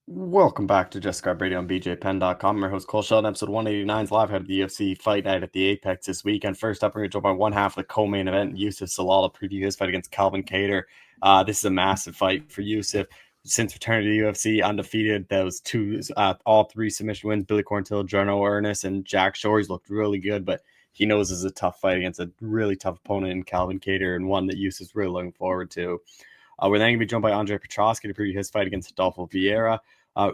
Welcome back to Just Grab Radio on BJPenn.com. I'm your host, Cole Sheldon. Episode 189 is live ahead of the UFC Fight Night at the Apex this weekend. First up, we're going to jump on one half of the co-main event. Youssef Zalal to preview his fight against Calvin Kattar. This is a massive fight for Youssef. Since returning to the UFC, undefeated. Those all three submission wins. Billy Quarantillo, Jarno Ernest, and Jack Shore. He's looked really good, but he knows this is a tough fight against a really tough opponent in Calvin Kattar, and one that Youssef's really looking forward to. We're then going to be joined by Petroski to preview his fight against Adolfo Vieira.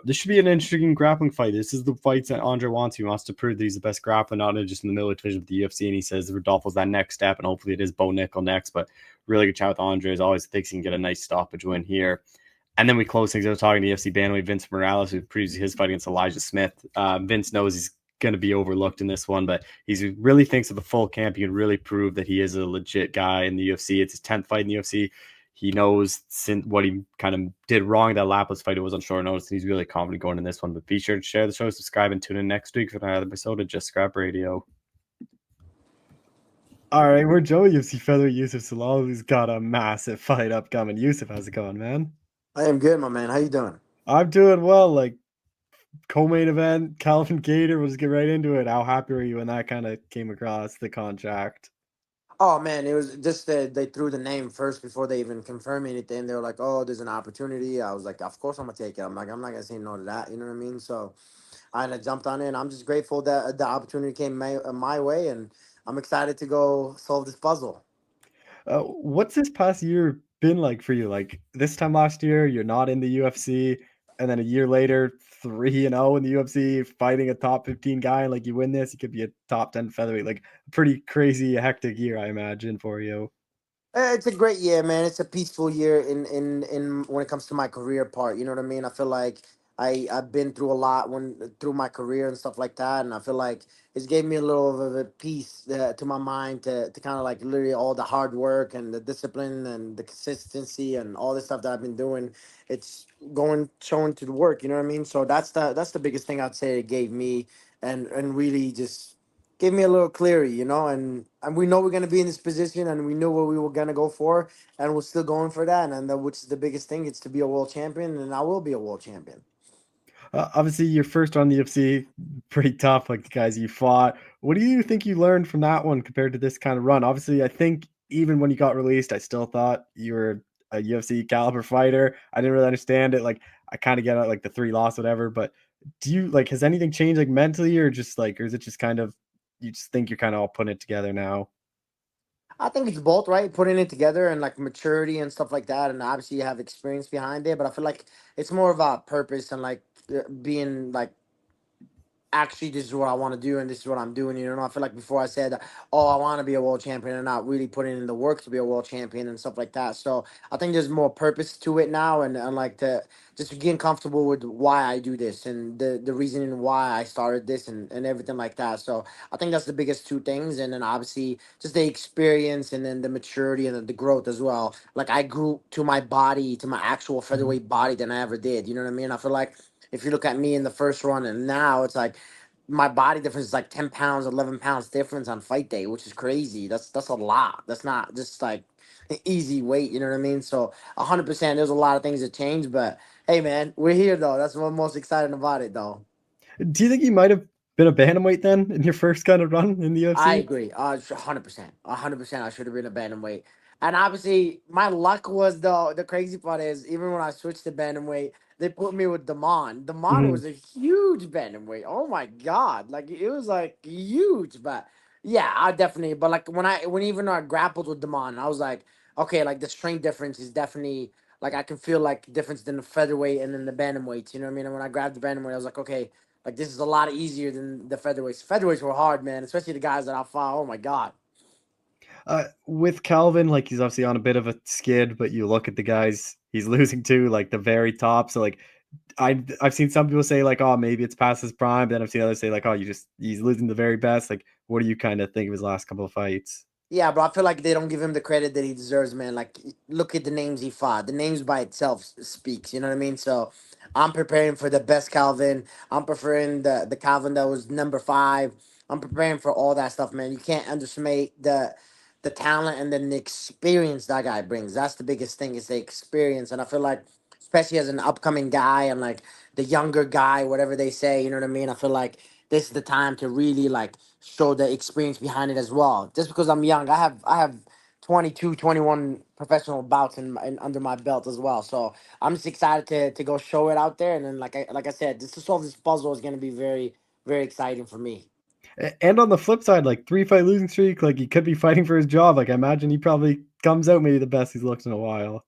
This should be an interesting grappling fight. This is the fights that Andre wants. He wants to prove that he's the best grappler, not just in the middle division of the UFC. And he says Rodolfo's that next step, and hopefully it is Bo Nickel next. But really good chat with Andre. As always, thinks he can get a nice stoppage win here. And then we close things out talking to the UFC bantamweight Vince Morales, who previews his fight against Elijah Smith. Vince knows he's going to be overlooked in this one, but he really thinks of the full camp. He can really prove that he is a legit guy in the UFC. It's his 10th fight in the UFC. He knows what he kind of did wrong. That Lapis fight, it was on short notice, and he's really confident going in this one. But be sure to share the show, subscribe, and tune in next week for another episode of Just Scrap Radio. All right, we're Joe UFC featherweight Youssef Zalal, who's got a massive fight upcoming. Youssef, how's it going, man? I am good, my man. How you doing? I'm doing well. Like co-main event, Calvin Kattar. We'll just get right into it. How happy were you when that kind of came across the contract? Oh man, it was just that they threw the name first before they even confirmed anything. They were like, "Oh, there's an opportunity." I was like, "Of course I'm gonna take it." I'm not gonna say no to that. You know what I mean? So I jumped on it, and I'm just grateful that the opportunity came my way, and I'm excited to go solve this puzzle. What's this past year been like for you? Like this time last year, you're not in the UFC, and then a year later, 3-0 in the UFC, fighting a top 15 guy. Like you win this, you could be a top 10 featherweight. Like a pretty crazy, hectic year, I imagine, for you. It's a great year, man. It's a peaceful year in when it comes to my career part. You know what I mean? I feel like I've been through a lot when through my career and stuff like that, and I feel like it's gave me a little of a peace to my mind to kind of like literally all the hard work and the discipline and the consistency and all this stuff that I've been doing. It's going showing to the work. You know what I mean? So that's the biggest thing I'd say it gave me, and really just gave me a little clarity, and we know we're gonna be in this position, and we knew what we were gonna go for, and we're still going for that, and which is the biggest thing. It's to be a world champion, and I will be a world champion. Obviously, your first run in the UFC, pretty tough, like the guys you fought. What do you think you learned from that one compared to this kind of run? Obviously, I think even when you got released, I still thought you were a UFC caliber fighter. I didn't really understand it. Like, I kind of get it, like the 3 loss, whatever. But do you like, has anything changed like mentally, or just like, or is it just kind of, you just think you're kind of all putting it together now? I think it's both, right? Putting it together and like maturity and stuff like that, and obviously you have experience behind it. But I feel like it's more of a purpose and like being like actually this is what I want to do and this is what I'm doing. I feel like before I said, oh, I want to be a world champion and not really putting in the work to be a world champion and stuff like that. So I think there's more purpose to it now, and like to just getting comfortable with why I do this and the reasoning why I started this and everything like that. So I think that's the biggest two things. And then obviously just the experience and then the maturity and then the growth as well. Like I grew to my body, to my actual Mhm. featherweight body than I ever did. You know what I mean? I feel like if you look at me in the first run and now it's like my body difference is like 10 pounds, 11 pounds difference on fight day, which is crazy. That's a lot. That's not just like an easy weight, you know what I mean? So 100%, there's a lot of things that change, but hey man, we're here though. That's what I'm most excited about it though. Do you think you might have been a bantamweight then in your first kind of run in the I UFC? agree. 100%. 100%. I should have been a bantamweight. And obviously, my luck was the crazy part is even when I switched to bantamweight, they put me with Damon. Damon Mhm. was a huge bantamweight. Oh my god, like it was like huge. But yeah, I definitely. But like when even I grappled with Damon, I was like, okay, like the strength difference is definitely like I can feel like difference than the featherweight and then the bantamweights. You know what I mean? And when I grabbed the bantamweight, I was like, okay, like this is a lot easier than the featherweights. Featherweights were hard, man, especially the guys that I fought. Oh my god. With Calvin, like he's obviously on a bit of a skid, but you look at the guys he's losing to, like the very top. So like I've seen some people say like, oh, maybe it's past his prime, but then I've seen others say like, oh, he's losing the very best. Like, what do you kind of think of his last couple of fights? Yeah, but I feel like they don't give him the credit that he deserves, man. Like, look at the names he fought. The names by itself speaks. You know what I mean? So, I'm preparing for the best Calvin. I'm preferring the Calvin that was number 5. I'm preparing for all that stuff, man. You can't underestimate the talent and then the experience that guy brings. That's the biggest thing is the experience, and I feel like especially as an upcoming guy and like the younger guy, whatever they say, you know what I mean? I feel like this is the time to really like show the experience behind it as well. Just because I'm young, I have 22, 21 professional bouts in under my belt as well. So I'm just excited to go show it out there. And then like I said, just to solve this puzzle is going to be very, very exciting for me. And on the flip side, like 3 fight losing streak, like he could be fighting for his job. Like I imagine he probably comes out maybe the best he's looked in a while.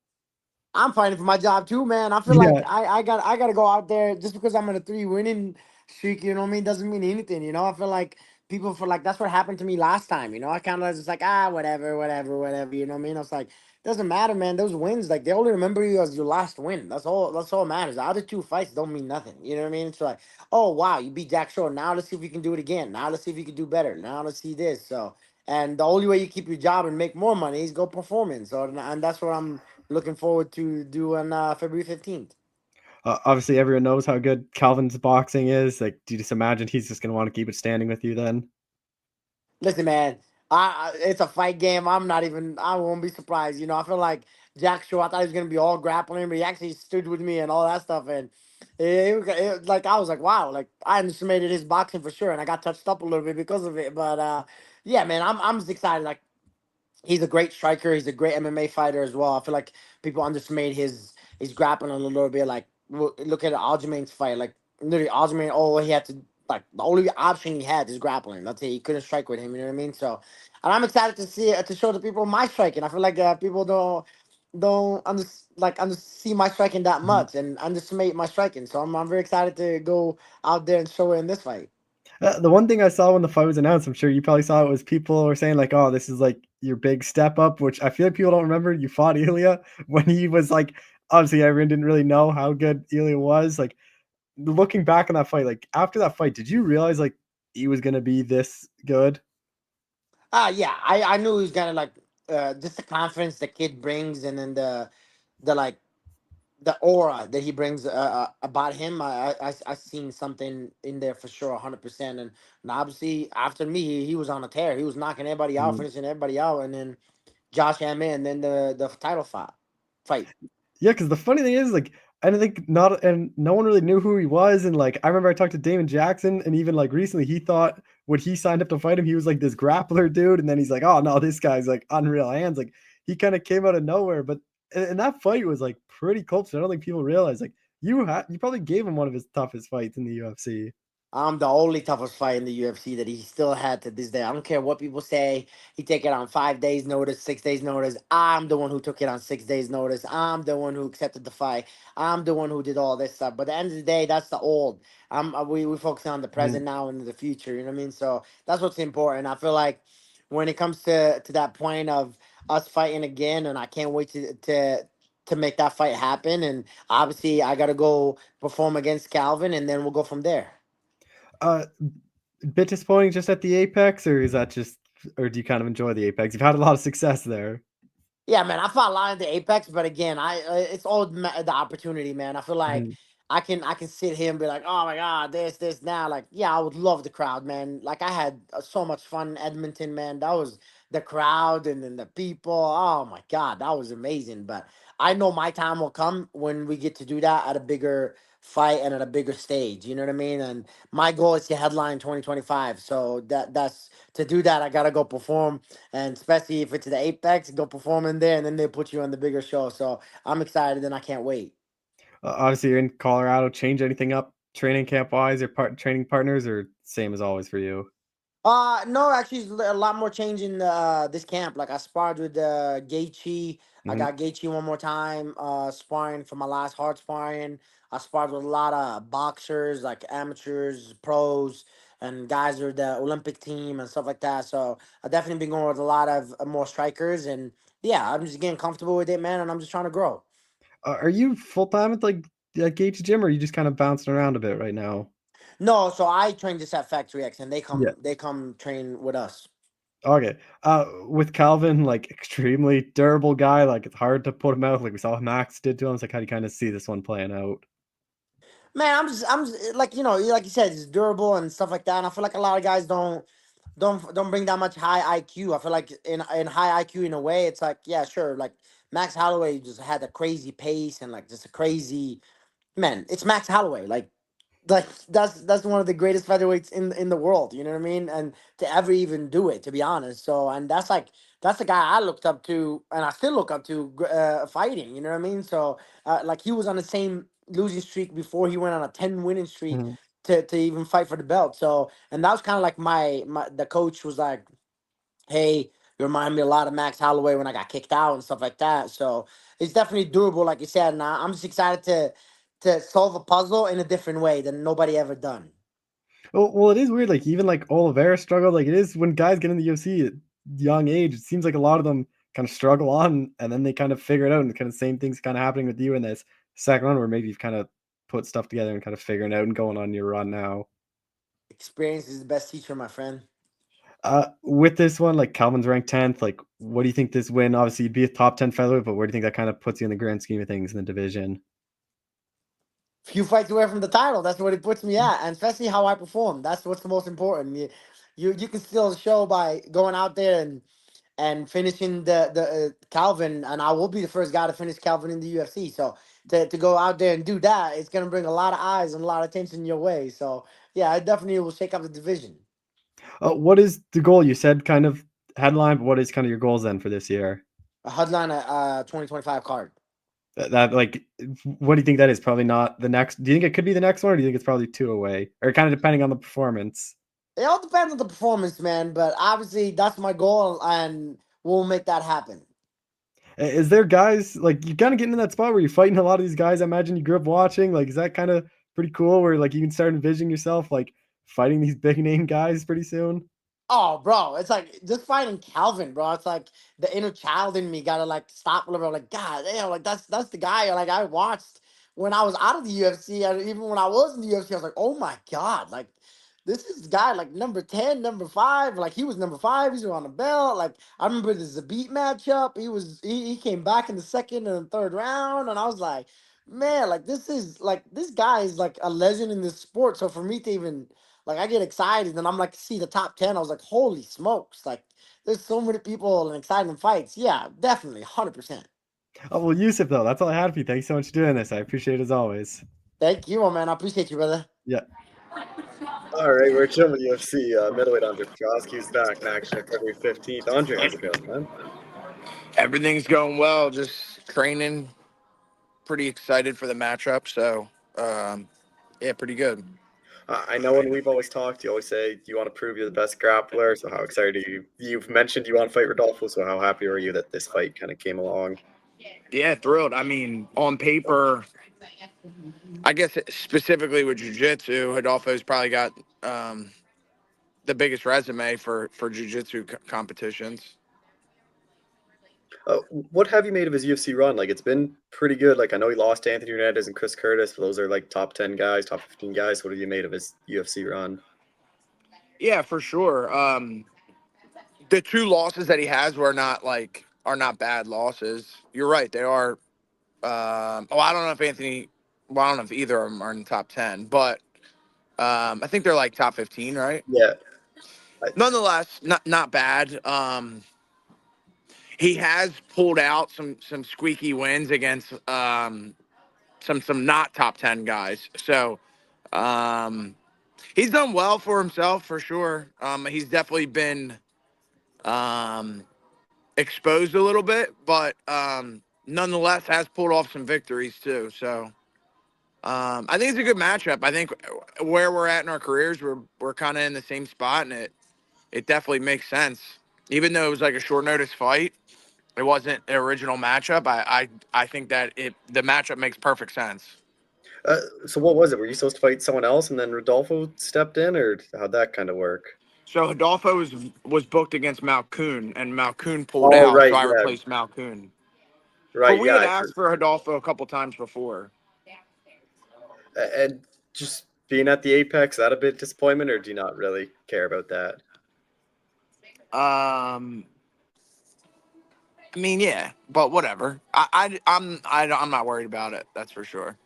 I'm fighting for my job too, man. I feel like Yeah, I gotta go out there just because I'm in a 3 winning streak, you know what I mean, doesn't mean anything, you know. I feel like people feel like that's what happened to me last time, you know. I kinda was just like, whatever, whatever, whatever, you know what I mean? I was like, doesn't matter, man. Those wins, like they only remember you as your last win. That's all matters. The other two fights don't mean nothing. You know what I mean? It's like, oh wow, you beat Jack Shore. Now let's see if you can do it again. Now let's see if you can do better. Now let's see this. So and the only way you keep your job and make more money is go performing. So and that's what I'm looking forward to do on February 15th. obviously everyone knows how good Calvin's boxing is. Like, do you just imagine he's just gonna want to keep it standing with you then? Listen, man, it's a fight game. I won't be surprised. You know, I feel like Jack Shaw, I thought he was going to be all grappling, but he actually stood with me and all that stuff. And like, I was like, wow, like, I underestimated his boxing for sure. And I got touched up a little bit because of it. But yeah, man, I'm just excited. Like, he's a great striker. He's a great MMA fighter as well. I feel like people underestimate his grappling a little bit. Like look at Aljamain's fight. Like literally, Aljamain, all he had to like the only option he had is grappling. That's it. He couldn't strike with him. You know what I mean? So, and I'm excited to see it to show the people my striking. I feel like people don't see my striking that Mhm. much and underestimate my striking. So I'm very excited to go out there and show it in this fight. The one thing I saw when the fight was announced, I'm sure you probably saw it, was people were saying like, "Oh, this is like your big step up," which I feel like people don't remember. You fought Ilya when he was like, obviously everyone didn't really know how good Ilya was. Like looking back on that fight, like after that fight, did you realize like he was gonna be this good? Yeah, I knew he was gonna like just the confidence the kid brings, and then the like the aura that he brings about him. I seen something in there for sure, 100%. And obviously after me, he was on a tear. He was knocking everybody out, Mhm. finishing everybody out, and then Josh Emmett, and then the title fight. Yeah, because the funny thing is, like, I don't think not and no one really knew who he was, and, like, I remember I talked to Damon Jackson, and even, like, recently, he thought when he signed up to fight him, he was, like, this grappler dude, and then he's like, "Oh, no, this guy's, like, unreal hands," like, he kinda came out of nowhere, but and that fight was, like, pretty close, I don't think people realize, like, you probably gave him one of his toughest fights in the UFC. I'm the only toughest fight in the UFC that he still had to this day. I don't care what people say. He take it on 5 days notice, 6 days notice. I'm the one who took it on 6 days notice. I'm the one who accepted the fight. I'm the one who did all this stuff. But at the end of the day, that's the old. We focusing on the Mhm. present now and the future. You know what I mean? So that's what's important. I feel like when it comes to that point of us fighting again, and I can't wait to make that fight happen. And obviously, I gotta go perform against Calvin, and then we'll go from there. Uh, bit disappointing just at the Apex, or is that just or do you kind of enjoy the Apex? You've had a lot of success there. Yeah, man, I fought a lot in the Apex, but again, it's all the opportunity, man. I feel like Mhm. I can sit here and be like, oh my god, this now. Like, yeah, I would love the crowd, man. Like, I had so much fun in Edmonton, man. That was the crowd and then the people. Oh my god, that was amazing. But I know my time will come when we get to do that at a bigger fight and at a bigger stage. You know what I mean? And my goal is to headline 2025. So that's to do that. I gotta go perform, and especially if it's the Apex, go perform in there, and then they put you on the bigger show. So I'm excited, and I can't wait. Obviously, you're in Colorado. Change anything up training camp wise or training partners, or same as always for you? No, actually, it's a lot more change in this camp. Like I sparred with Gaethje. I Mhm. got Gaethje one more time. Sparring for my last hard sparring. I sparred with a lot of boxers, like amateurs, pros, and guys who are the Olympic team and stuff like that. So I definitely been going with a lot of more strikers, and yeah, I'm just getting comfortable with it, man. And I'm just trying to grow. Are you full time at like at Gates Gym, or are you just kind of bouncing around a bit right now? No, so I train just at Factory X, and they Yeah. come train with us. Okay. With Calvin, like extremely durable guy, like it's hard to put him out. Like we saw what Max did to him. It's like how do you kind of see this one playing out? Man, I'm just like like you said, it's durable and stuff like that. And I feel like a lot of guys don't bring that much high IQ. I feel like in high IQ in a way, it's like yeah, sure, like Max Holloway just had a crazy pace and like just a crazy man. It's Max Holloway. Like that's one of the greatest featherweights in the world. You know what I mean? And to ever even do it, to be honest. So and that's the guy I looked up to, and I still look up to fighting. You know what I mean? So like he was on the same losing streak before he went on a 10 winning streak Mhm. to even fight for the belt. So and that was kind of like my the coach was like, hey, you remind me a lot of Max Holloway when I got kicked out and stuff like that. So it's definitely durable, like you said. And I'm just excited to solve a puzzle in a different way than nobody ever done. Well, it is weird. Like even like Oliveira struggled. Like it is when guys get in the UFC at young age. It seems like a lot of them kind of struggle on, and then they kind of figure it out. And kind of same things kind of happening with you in this second run, where maybe you've kind of put stuff together and kind of figuring out and going on your run now. Experience is the best teacher, my friend. With this one, like Calvin's ranked 10th. Like, what do you think this win? Obviously, you'd be a top 10 featherweight, but where do you think that kind of puts you in the grand scheme of things in the division? Few fights away from the title. That's what it puts me at, and especially how I perform. That's what's the most important. You can still show by going out there and finishing the Calvin, and I will be the first guy to finish Calvin in the UFC. So to go out there and do that, it's gonna bring a lot of eyes and a lot of attention your way. So yeah, I definitely will shake up the division. What is the goal? You said kind of headline, but what is kind of your goals then for this year? A headline 2025 card. That like, what do you think that is? Probably not the next. Do you think it could be the next one, or do you think it's probably two away, or kind of depending on the performance? It all depends on the performance, man. But obviously, that's my goal, and we'll make that happen. Is there guys like you kind of getting in that spot where you're fighting a lot of these guys? I imagine you grew up watching. Like, is that kind of pretty cool? Where like you can start envisioning yourself like fighting these big name guys pretty soon? Oh, bro, it's like just fighting Calvin, bro. It's like the inner child in me gotta like stop a little bit. Like, God damn, like that's the guy. Like I watched when I was out of the UFC, and even when I was in the UFC, I was like, oh my God, like this is the guy like number 10, number five. Like he was number five. He's on the belt. Like I remember the Zabit matchup. He came back in the second and the third round, and I was like, man, like this is like this guy is like a legend in this sport. So for me to even like I get excited and I'm like see the top 10. I was like, holy smokes! Like there's so many people and exciting fights. Yeah, definitely, 100%. Oh well, Yusuf though, that's all I had for you. Thanks so much for doing this. I appreciate it as always. Thank you, my man. I appreciate you, brother. Yeah. All right, we're chilling with UFC middleweight Andre Petroski's back in action on February 15th. Andre, how's it going, man? Everything's going well. Just training. Pretty excited for the matchup. So, yeah, pretty good. I know when we've always talked, you always say you want to prove you're the best grappler. So how excited are you? You've mentioned you want to fight Rodolfo. So how happy are you that this fight kind of came along? Yeah, thrilled. I mean, on paper, I guess specifically with jiu-jitsu, Rodolfo's probably got the biggest resume for jiu-jitsu competitions. What have you made of his UFC run? Like, it's been pretty good. Like, I know he lost to Anthony Hernandez and Chris Curtis, but those are like top 10 guys, top 15 guys. What have you made of his UFC run? Yeah, for sure. The two losses that he has are not bad losses. You're right. They are. I don't know if Anthony. Well, I don't know if either of them are in the top 10, but I think they're like top 15, right? Yeah. I, Nonetheless, not bad. He has pulled out some squeaky wins against some not top 10 guys. So um, he's done well for himself for sure. He's definitely been um, exposed a little bit, but nonetheless has pulled off some victories too. So I think it's a good matchup. I think where we're at in our careers, we're kind of in the same spot, and it definitely makes sense. Even though it was like a short notice fight, it wasn't an original matchup. I think that the matchup makes perfect sense. so what was it? Were you supposed to fight someone else and then Rodolfo stepped in, or how'd that kind of work? So Adolfo was booked against Malkoon, and Malkoon pulled Oh, out, so right. I Yeah. replaced Malkoon. But Right. we Yeah. had asked for Adolfo a couple times before. And just being at the Apex, that a bit disappointment, or do you not really care about that? Um, I mean, yeah, but whatever. I'm not worried about it. That's for sure.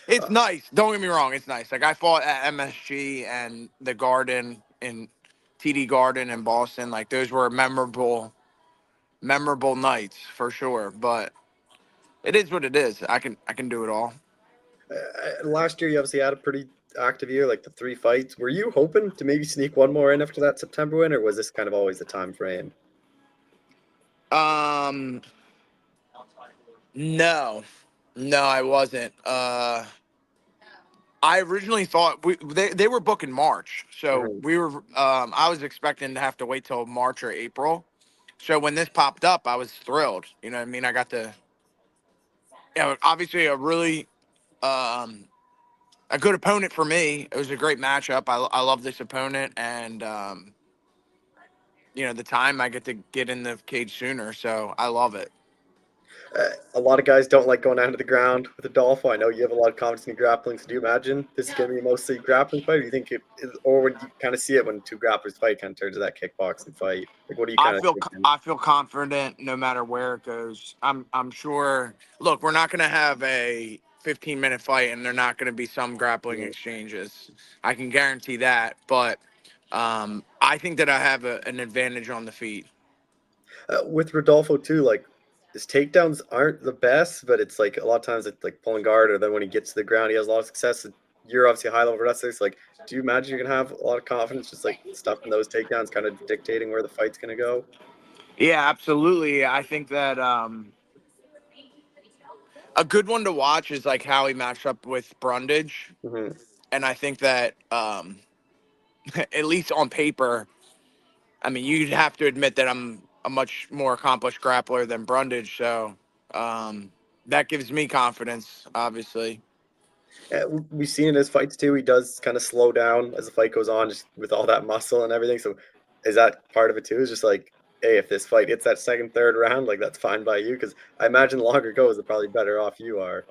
It's Uh, nice. Don't get me wrong. It's nice. Like I fought at MSG and the Garden in TD Garden in Boston. Like those were memorable memorable nights for sure. But it is what it is. I can do it all. Last year, you obviously had a pretty active year, like the 3 fights. Were you hoping to maybe sneak one more in after that September win, or was this kind of always the time frame? Um, no, no, I wasn't. I originally thought they were booking March, so Mhm. we were. I was expecting to have to wait till March or April. So when this popped up, I was thrilled. You know what I mean? I got to, obviously um, a good opponent for me. It was a great matchup. I love this opponent, and the time I get to get in the cage sooner, so I love it. A lot of guys don't like going down to the ground with Adolfo. I know you have a lot of confidence in your grappling, so do you imagine this is going to be mostly grappling fight? Or do you think or when you kind of see it when two grapplers fight, kind of turns to that kickboxing fight? Like, what do you I kind of feel think? I feel confident no matter where it goes. I'm sure. Look, we're not going to have a 15-minute fight, and they're not going to be some grappling exchanges. I can guarantee that. But I think that I have an advantage on the feet. With Rodolfo too, like his takedowns aren't the best, but it's like a lot of times it's like pulling guard, or then when he gets to the ground, he has a lot of success. And you're obviously a high level wrestler. So like, do you imagine you're gonna have a lot of confidence, just like stuffing those takedowns, kind of dictating where the fight's gonna go? Yeah, absolutely. I think that a good one to watch is like how he matched up with Brundage, Hmm. and I think that at least on paper, I mean, you'd have to admit that I'm a much more accomplished grappler than Brundage, so um, that gives me confidence, obviously. We've seen in his fights too. He does kind of slow down as the fight goes on, just with all that muscle and everything. So, is that part of it too? Is just like, hey, if this fight hits that second, third round, like that's fine by you, because I imagine the longer it goes, the probably better off you are.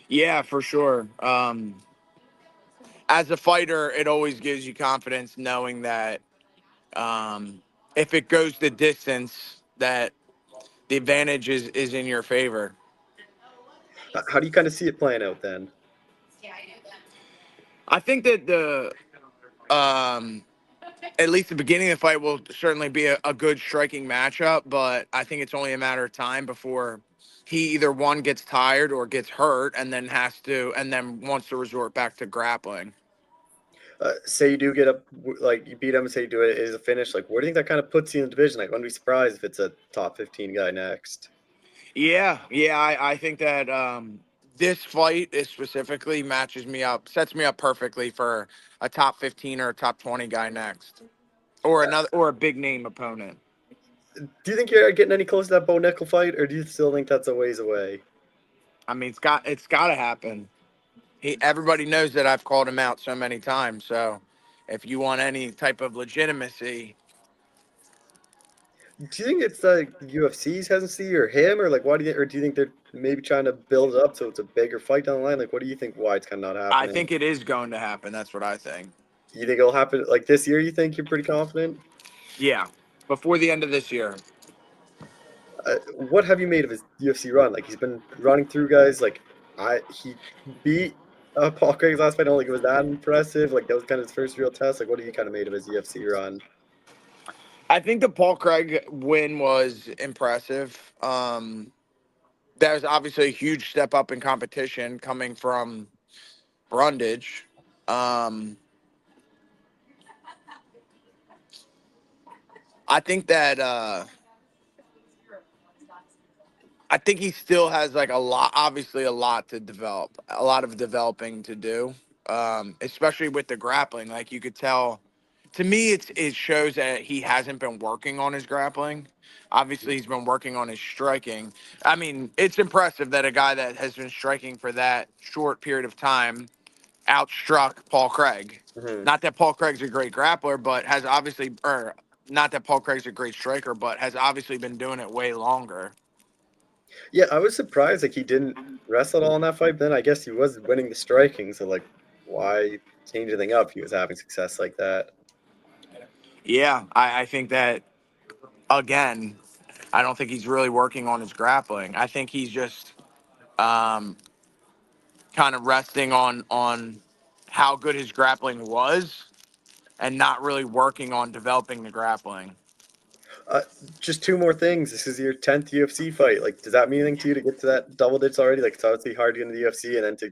Yeah, for sure. As a fighter, it always gives you confidence knowing that um, if it goes the distance, that the advantage is in your favor. How do you kind of see it playing out then? I think that um, at least the beginning of the fight will certainly be a good striking matchup, but I think it's only a matter of time before he either one gets tired or gets hurt and then wants to resort back to grappling. Say you do get up, like you beat him, and say you do it is a finish. Like, where do you think that kind of puts you in the division? Like, I wouldn't be surprised if it's a top 15 guy next. Yeah, I think that this fight is specifically sets me up perfectly for a top 15 or a top 20 guy next, or Uh, or a big name opponent. do you think you're getting any close to that Bo Nickel fight, or do you still think that's a ways away? I mean, it's got to happen. Everybody knows that I've called him out so many times. So, if you want any type of legitimacy, Do you think it's like the UFC's hesitancy or him, or like why do you, or do you think they're maybe trying to build it up so it's a bigger fight down the line? Like, what do you think? Why it's kind of not I happening? think it is going to happen. That's what I think. You think it'll happen like this year? You think you're pretty confident? Yeah, before the end of this year. What have you made of his UFC run? Like he's been running through guys. Like he beat Paul Craig's last fight. I don't think it was that impressive. Like that was kind of his first real test. Like what have you kind of made of his UFC run? I think the Paul Craig win was impressive. That was obviously a huge step up in competition coming from Brundage. Um, I think that I think he still has like obviously a lot to develop, a lot of developing to do, especially with the grappling. Like you could tell, to me, it shows that he hasn't been working on his grappling. Obviously, he's been working on his striking. I mean, it's impressive that a guy that has been striking for that short period of time outstruck Paul Craig. Hmm. Not that Paul Craig's a great grappler, but has obviously, or not that Paul Craig's a great striker, but has obviously been doing it way longer. Yeah, I was surprised like he didn't wrestle at all in that fight. But then I guess he was winning the striking. So like, why change anything up? He was having success like that. Yeah, I think that again, I don't think he's really working on his grappling. I think he's just um, kind of resting on how good his grappling was and not really working on developing the grappling. Just two more things. This is your 10th UFC fight. Like, does that mean anything to you to get to that double digits already? Like, it's obviously hard to get into the UFC, and then to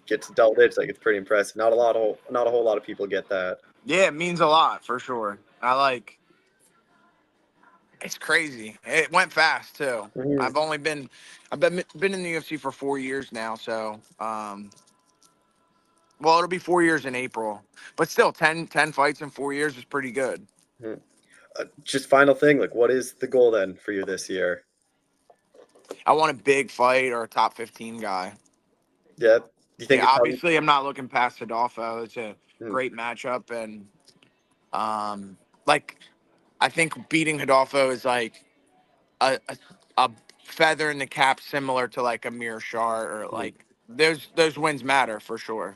get to double digits, like, it's pretty impressive. Not a whole lot of people get that. Yeah, it means a lot for sure. It's crazy. It went fast too. Mhm. I've been in the UFC for 4 years now. So, well, it'll be 4 years in April, but still 10 fights in 4 years is pretty good. Mhm. Just final thing, like, what is the goal then for you this year? I want a big fight or a top 15 guy. Yeah, do you think Yeah, it's coming? obviously I'm not looking past Adolfo. It's a Hmm. great matchup, and like I think beating Adolfo is like a feather in the cap, similar to like a Mearshart or like those wins matter for sure.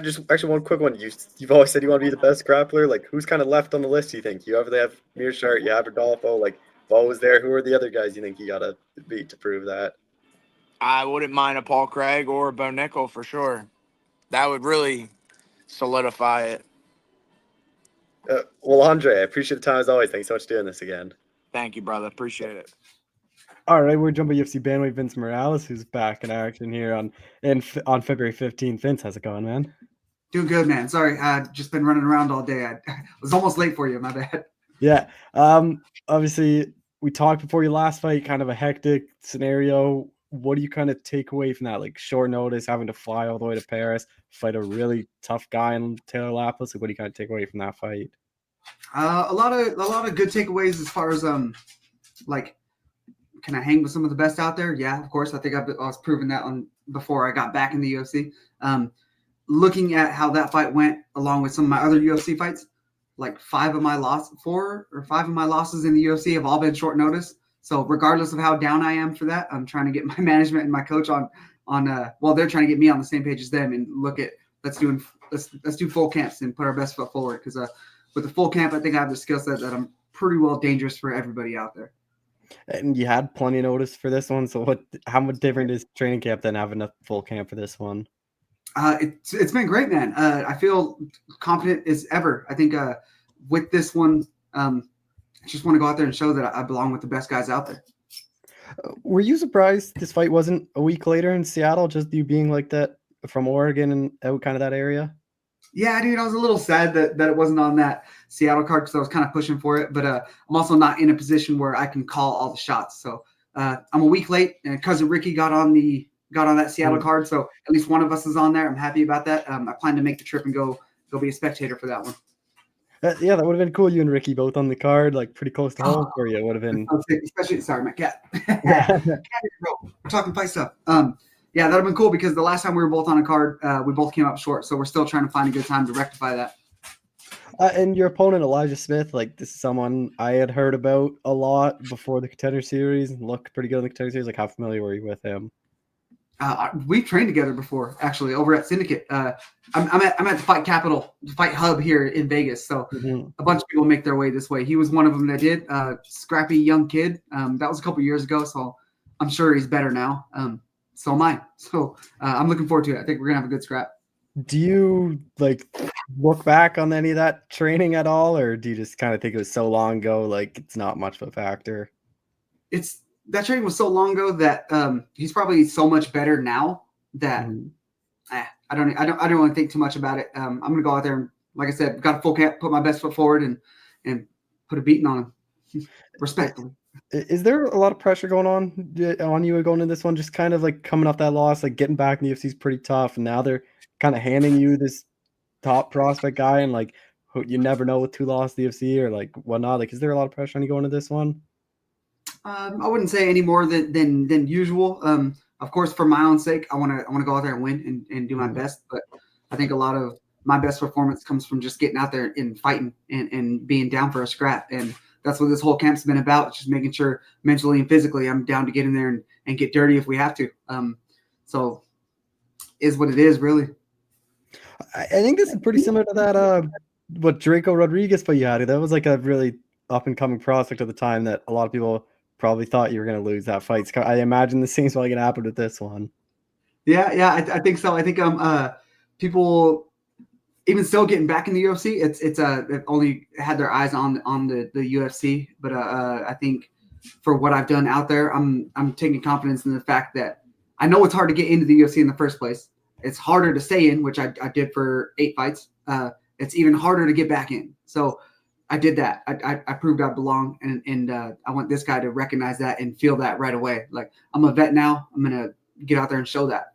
Just actually one quick one. You've always said you want to be the best grappler. Like, who's kind of left on the list? You think you obviously have Mearshart, you have Rodolfo. Like, Bo was there. Who are the other guys you think you gotta beat to prove that? I wouldn't mind a Paul Craig or a Bo Nickel for sure. That would really solidify it. Well, Andre, I appreciate the time as always. Thanks so much for doing this again. Thank you, brother. Appreciate it. All right, we're jumping UFC bandwidth. Vince Morales, who's back in action here on February 15th. Vince, how's it going, man? Doing good, man. Sorry, I've just been running around all day. I was almost late for you. My bad. Yeah. Obviously, we talked before your last fight, kind of a hectic scenario. What do you kind of take away from that? Like, short notice, having to fly all the way to Paris, fight a really tough guy in Taylor Lapis. Like, what do you kind of take away from that fight? A lot of good takeaways as far as like, can I hang with some of the best out there? Yeah, of course. I think I was proving that on before I got back in the UFC. Looking at how that fight went, along with some of my other UFC fights, like 4 or 5 of my losses in the UFC have all been short notice. So regardless of how down I am for that, I'm trying to get my management and my coach on well, they're trying to get me on the same page as them and look at let's do full camps and put our best foot forward. Because with the full camp, I think I have the skill set that I'm pretty well dangerous for everybody out there. And you had plenty of notice for this one. So how much different is training camp than having a full camp for this one? It's been great, man. I feel confident as ever. I think with this one, I just want to go out there and show that I belong with the best guys out there. Were you surprised this fight wasn't a week later in Seattle, just you being like that from Oregon and out kind of that area? Yeah, dude, I was a little sad that it wasn't on that Seattle card because I was kind of pushing for it. But I'm also not in a position where I can call all the shots. So I'm a week late, and cousin Ricky got on that Seattle card. So at least one of us is on there. I'm happy about that. I plan to make the trip and go be a spectator for that one. Yeah, that would have been cool. You and Ricky both on the card, like pretty close to home for you. It would have been, especially. Sorry, my cat. We're talking fight stuff. Yeah, that'd have been cool because the last time we were both on a card, we both came up short. So we're still trying to find a good time to rectify that. And your opponent, Elijah Smith, like this is someone I had heard about a lot before the Contender Series and looked pretty good in the Contender Series. Like, how familiar were you with him? We've trained together before, actually, over at Syndicate. I'm at the Fight Capital, Fight Hub here in Vegas. So a bunch of people make their way this way. He was one of them that did. Scrappy young kid. That was a couple years ago, so I'm sure he's better now. So am I. So I'm looking forward to it. I think we're gonna have a good scrap. Do you like look back on any of that training at all, or do you just kind of think it was so long ago, like it's not much of a factor? That training was so long ago that he's probably so much better now that I don't really think too much about it. I'm gonna go out there and, like I said, got a full camp, put my best foot forward, and put a beating on him, respectfully. Is there a lot of pressure going on you going in this one? Just kind of like coming off that loss, like getting back in the UFC is pretty tough, and now they're kind of handing you this top prospect guy, and like you never know with 2 losses the UFC or like whatnot. Like, is there a lot of pressure on you going into this one? I wouldn't say any more than usual. Of course, for my own sake, I want to go out there and win and do my best. But I think a lot of my best performance comes from just getting out there and fighting and being down for a scrap. And that's what this whole camp's been about. Just making sure mentally and physically I'm down to get in there and get dirty if we have to. So is what it is, really. I think this is pretty similar to that what Draco Rodriguez fight you had. That was like a really up and coming prospect at the time that a lot of people probably thought you were going to lose that fight. I imagine the same is probably going to happen with this one. Yeah, I think so. I think people even still getting back in the UFC, they've only had their eyes on the UFC, but I think for what I've done out there, I'm taking confidence in the fact that I know it's hard to get into the UFC in the first place. It's harder to stay in, which I did for 8 fights. It's even harder to get back in. So I did that. I proved I belong, and I want this guy to recognize that and feel that right away. Like, I'm a vet now. I'm gonna get out there and show that.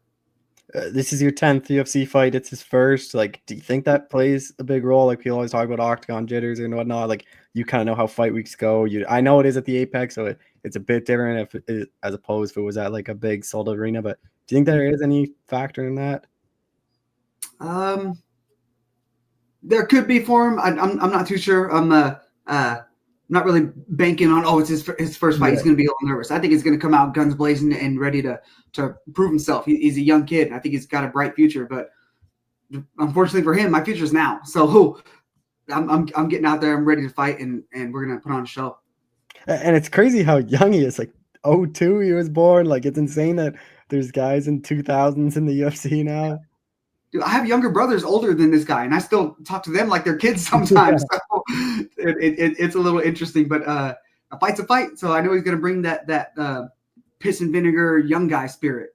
This is your 10th UFC fight. It's his first. Like, do you think that plays a big role? Like, people always talk about octagon jitters and whatnot. Like, you kind of know how fight weeks go. I know it is at the Apex, so it's a bit different as opposed if it was at like a big sold out arena. But do you think there is any factor in that? There could be for him. I'm not too sure. I'm not really banking on, it's his first fight. Yeah. He's going to be a little nervous. I think he's going to come out guns blazing and ready to prove himself. He's a young kid. I think he's got a bright future, but unfortunately for him, my future's now. So I'm getting out there. I'm ready to fight, and we're going to put on a show. And it's crazy how young he is. Like 2002 he was born. Like, it's insane that there's guys in 2000s in the UFC now. Dude, I have younger brothers older than this guy, and I still talk to them like they're kids sometimes. Yeah. So it's a little interesting, but a fight's a fight. So I know he's going to bring that piss and vinegar young guy spirit.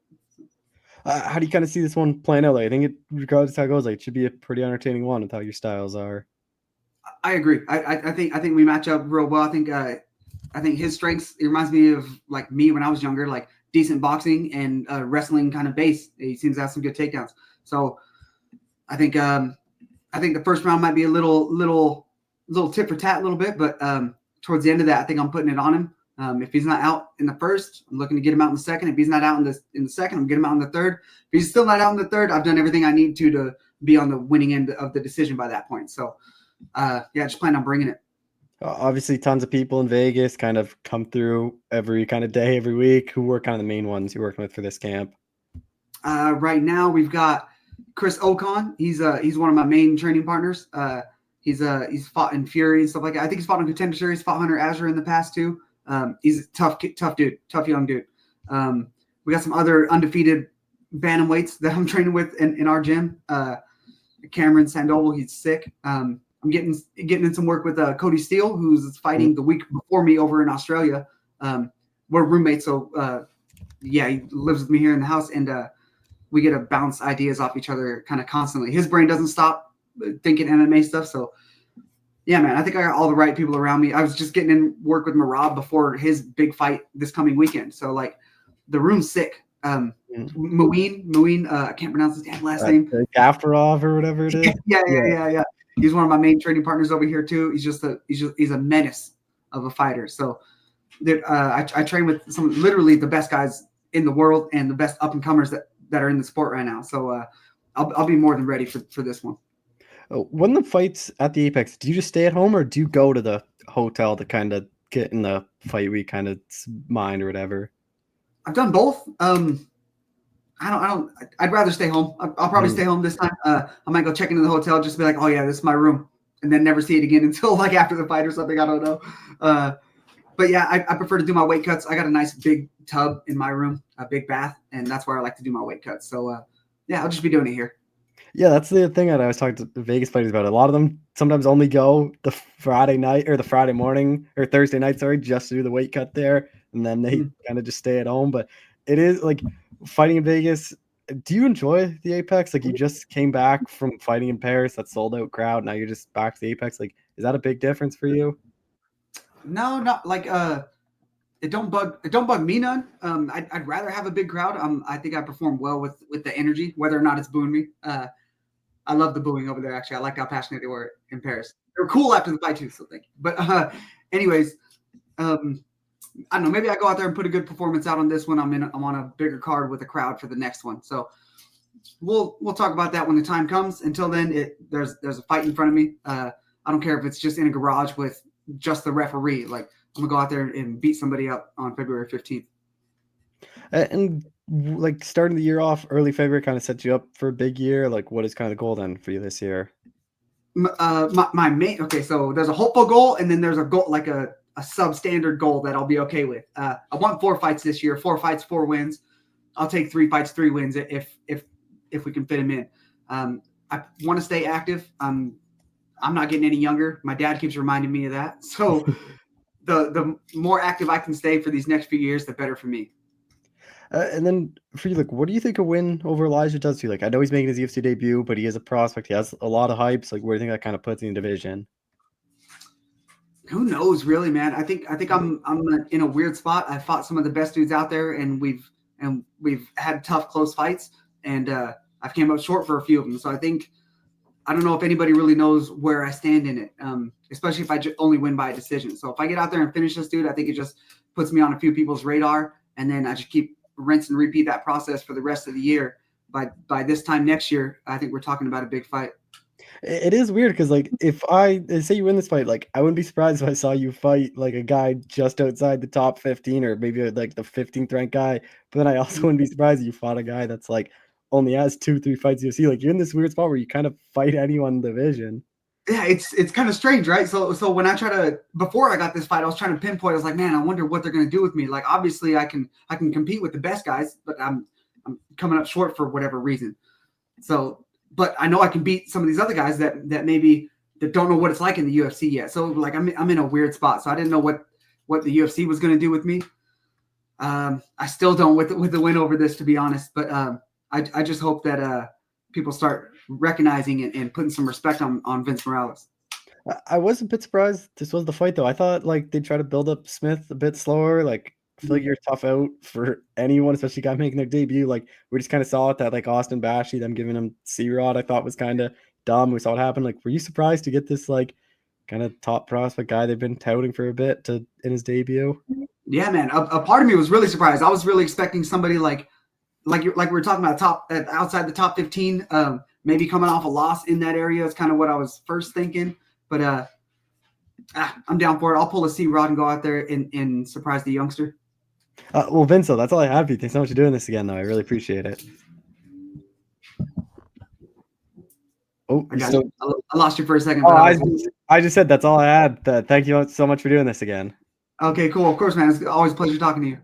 How do you kind of see this one playing out? Like, I think regardless of how it goes, like, it should be a pretty entertaining one with how your styles are. I agree. I think we match up real well. I think his strengths, it reminds me of like me when I was younger, like decent boxing and wrestling kind of base. He seems to have some good takedowns. So I think the first round might be a little tit for tat a little bit, but towards the end of that, I think I'm putting it on him. If he's not out in the first, I'm looking to get him out in the second. If he's not out in the second, I'm getting him out in the third. If he's still not out in the third, I've done everything I need to be on the winning end of the decision by that point. So just plan on bringing it. Obviously, tons of people in Vegas kind of come through every kind of day, every week. Who were kind of the main ones you're working with for this camp? Right now, we've got Chris Ocon. He's one of my main training partners. He's fought in Fury and stuff like that. I think he's fought in Contender Series, fought Hunter Azure in the past too. He's a tough dude, tough young dude. We got some other undefeated bantamweights that I'm training with in our gym. Cameron Sandoval, he's sick. I'm getting in some work with Cody Steele, who's fighting the week before me over in Australia. We're roommates, so he lives with me here in the house, and we get to bounce ideas off each other kind of constantly. His brain doesn't stop thinking MMA stuff. So yeah, man, I think I got all the right people around me. I was just getting in work with Marab before his big fight this coming weekend. So like the room's sick. Muin, I can't pronounce his damn last name. Gaffarov or whatever it is. Yeah. He's one of my main training partners over here too. He's a menace of a fighter. So I train with literally the best guys in the world and the best up and comers that are in the sport right now. So I'll be more than ready for this one. When the fight's at the Apex, do you just stay at home or do you go to the hotel to kind of get in the fight week kind of mind or whatever? I've done both. I'd rather stay home. I'll probably stay home this time. I might go check into the hotel, just be like, oh yeah, this is my room, and then never see it again until like after the fight or something. I don't know. But yeah, I prefer to do my weight cuts. I got a nice big tub in my room, a big bath, and that's where I like to do my weight cuts. So I'll just be doing it here. Yeah, that's the thing that I was talking to the Vegas fighters about. A lot of them sometimes only go the Friday night or the Friday morning or Thursday night, just to do the weight cut there, and then they kind of just stay at home. But it is like fighting in Vegas. Do you enjoy the Apex? Like, you just came back from fighting in Paris, that sold out crowd. Now you're just back to the Apex. Like, is that a big difference for you? No, not like it don't bug me none. I'd rather have a big crowd. I think I perform well with the energy, whether or not it's booing me. I love the booing over there. Actually, I like how passionate they were in Paris. They were cool after the fight too. So thank you. But anyways, I don't know. Maybe I go out there and put a good performance out on this one. I'm on a bigger card with a crowd for the next one. So we'll talk about that when the time comes. Until then, there's a fight in front of me. I don't care if it's just in a garage with just the referee. Like, I'm gonna go out there and beat somebody up on February 15th. And like starting the year off early February kind of sets you up for a big year. Like, what is kind of the goal then for you this year? My main, okay, so there's a hopeful goal, and then there's a goal, like a substandard goal that I'll be okay with. I want 4 fights this year. 4 fights, 4 wins. I'll take 3 fights, 3 wins if we can fit them in. I want to stay active. I'm not getting any younger. My dad keeps reminding me of that. So the more active I can stay for these next few years, the better for me. And then for you, like, what do you think a win over Elijah does to you? Like, I know he's making his UFC debut, but he is a prospect. He has a lot of hype. So, like, where do you think that kind of puts in the division? Who knows, really, man? I think I'm in a weird spot. I fought some of the best dudes out there, and we've had tough, close fights, and I've came up short for a few of them. So I don't know if anybody really knows where I stand in it, especially if I only win by a decision. So if I get out there and finish this dude, I think it just puts me on a few people's radar, and then I just keep rinse and repeat that process for the rest of the year. By this time next year, I think we're talking about a big fight. It is weird because, like, if I say you win this fight, like, I wouldn't be surprised if I saw you fight like a guy just outside the top 15 or maybe like the 15th ranked guy. But then I also wouldn't be surprised if you fought a guy that's like only has 2-3 fights UFC. Like, you're in this weird spot where you kind of fight anyone in the division. Yeah, it's kind of strange, right? So when before I got this fight, I was trying to pinpoint. I was like, man, I wonder what they're going to do with me. Like, obviously, I can compete with the best guys, but I'm coming up short for whatever reason. So, but I know I can beat some of these other guys that maybe that don't know what it's like in the UFC yet. So, like, I'm in a weird spot. So I didn't know what the UFC was going to do with me. I still don't with the win over this, to be honest. But I just hope that people start recognizing it and putting some respect on Vince Morales. I was a bit surprised this was the fight, though. I thought, like, they'd try to build up Smith a bit slower. Like, I feel like you're tough out for anyone, especially guy making their debut. Like, we just kind of saw it that, like, Austin Bashy, them giving him C-Rod, I thought was kind of dumb. We saw it happen. Like, were you surprised to get this, like, kind of top prospect guy they've been touting for a bit in his debut? Yeah, man. A part of me was really surprised. I was really expecting somebody like we were talking about outside the top 15, maybe coming off a loss in that area is kind of what I was first thinking. But I'm down for it. I'll pull a C-Rod and go out there and surprise the youngster. Well, Vince, that's all I have for you. Thanks so much for doing this again, though. I really appreciate it. Oh, I lost you for a second. Oh, I just said that's all I had. Thank you so much for doing this again. Okay, cool. Of course, man. It's always a pleasure talking to you.